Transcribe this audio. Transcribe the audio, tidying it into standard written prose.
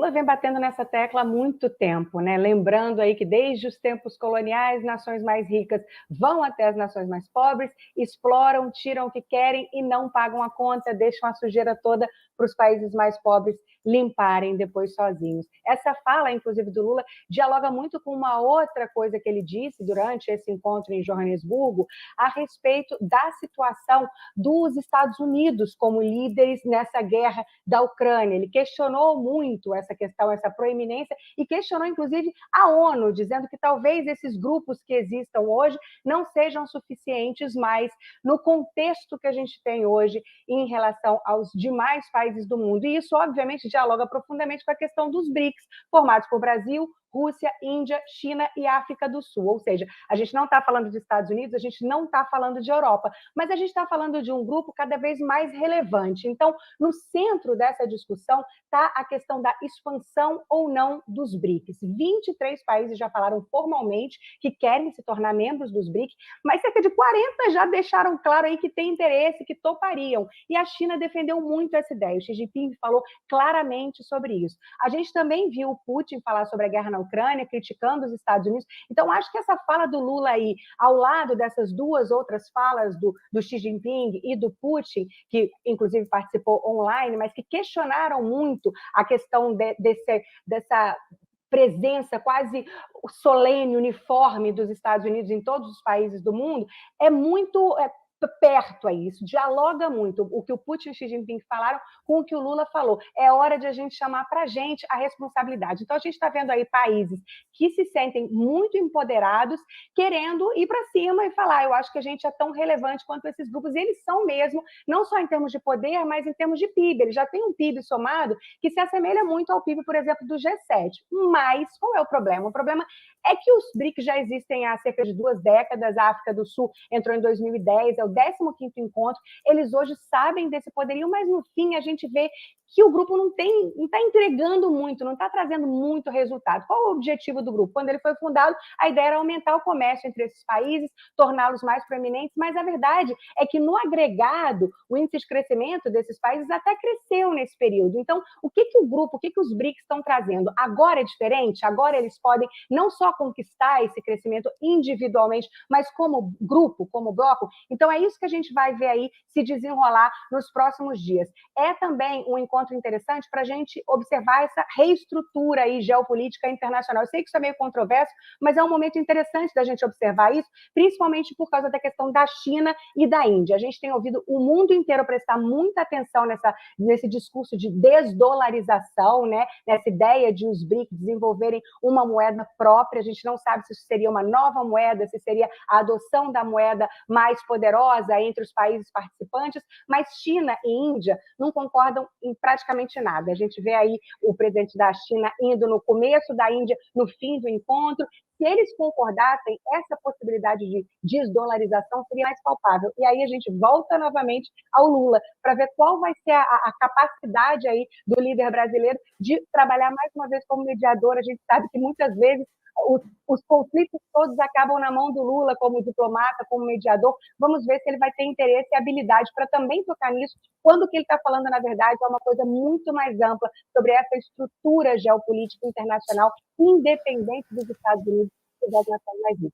Lula vem batendo nessa tecla há muito tempo, né? Lembrando aí que desde os tempos coloniais, nações mais ricas vão até as nações mais pobres, exploram, tiram o que querem e não pagam a conta, deixam a sujeira toda para os países mais pobres limparem depois sozinhos. Essa fala, inclusive, do Lula, dialoga muito com uma outra coisa que ele disse durante esse encontro em Joanesburgo, a respeito da situação dos Estados Unidos como líderes nessa guerra da Ucrânia. Ele questionou muito essa questão, essa proeminência, e questionou, inclusive, a ONU, dizendo que talvez esses grupos que existam hoje não sejam suficientes mais no contexto que a gente tem hoje em relação aos demais países do mundo. E isso, obviamente, dialoga profundamente com a questão dos BRICS, formados por Brasil, Rússia, Índia, China e África do Sul. Ou seja, a gente não está falando dos Estados Unidos, a gente não está falando de Europa, mas a gente está falando de um grupo cada vez mais relevante. Então, no centro dessa discussão está a questão da expansão ou não dos BRICS. 23 países já falaram formalmente que querem se tornar membros dos BRICS, mas cerca de 40 já deixaram claro aí que têm interesse, que topariam. E a China defendeu muito essa ideia. O Xi Jinping falou claramente sobre isso. A gente também viu o Putin falar sobre a guerra na Ucrânia, criticando os Estados Unidos. Então, acho que essa fala do Lula aí, ao lado dessas duas outras falas do Xi Jinping e do Putin, que inclusive participou online, mas que questionaram muito a questão dessa presença quase solene, uniforme dos Estados Unidos em todos os países do mundo, é muito perto a isso, dialoga muito o que o Putin e o Xi Jinping falaram com o que o Lula falou. É hora de a gente chamar para a gente a responsabilidade. Então, a gente está vendo aí países que se sentem muito empoderados, querendo ir para cima e falar, eu acho que a gente é tão relevante quanto esses grupos, e eles são mesmo, não só em termos de poder, mas em termos de PIB. Eles já têm um PIB somado que se assemelha muito ao PIB, por exemplo, do G7. Mas qual é o problema? O problema é que os BRICS já existem há cerca de 2 décadas, a África do Sul entrou em 2010, é o 15º encontro, eles hoje sabem desse poderio, mas no fim a gente vê que o grupo não está entregando muito, não está trazendo muito resultado. Qual o objetivo do grupo? Quando ele foi fundado, a ideia era aumentar o comércio entre esses países, torná-los mais proeminentes, mas a verdade é que no agregado, o índice de crescimento desses países até cresceu nesse período. Então, o que o grupo, o que os BRICS estão trazendo? Agora é diferente? Agora eles podem não só conquistar esse crescimento individualmente, mas como grupo, como bloco? Então, é isso que a gente vai ver aí se desenrolar nos próximos dias. É também um encontro interessante para a gente observar essa reestrutura aí geopolítica internacional. Eu sei que isso é meio controverso, mas é um momento interessante da gente observar isso, principalmente por causa da questão da China e da Índia. A gente tem ouvido o mundo inteiro prestar muita atenção nesse discurso de desdolarização, né? Nessa ideia de os BRICS desenvolverem uma moeda própria. A gente não sabe se isso seria uma nova moeda, se seria a adoção da moeda mais poderosa entre os países participantes, mas China e Índia não concordam em praticamente nada. A gente vê aí o presidente da China indo no começo, da Índia no fim do encontro. Se eles concordassem, essa possibilidade de desdolarização seria mais palpável. E aí a gente volta novamente ao Lula, para ver qual vai ser a capacidade aí do líder brasileiro de trabalhar mais uma vez como mediador. A gente sabe que muitas vezes os conflitos todos acabam na mão do Lula como diplomata, como mediador. Vamos ver se ele vai ter interesse e habilidade para também tocar nisso, quando o que ele está falando, na verdade, é uma coisa muito mais ampla sobre essa estrutura geopolítica internacional independente dos Estados Unidos e das nações mais ricas.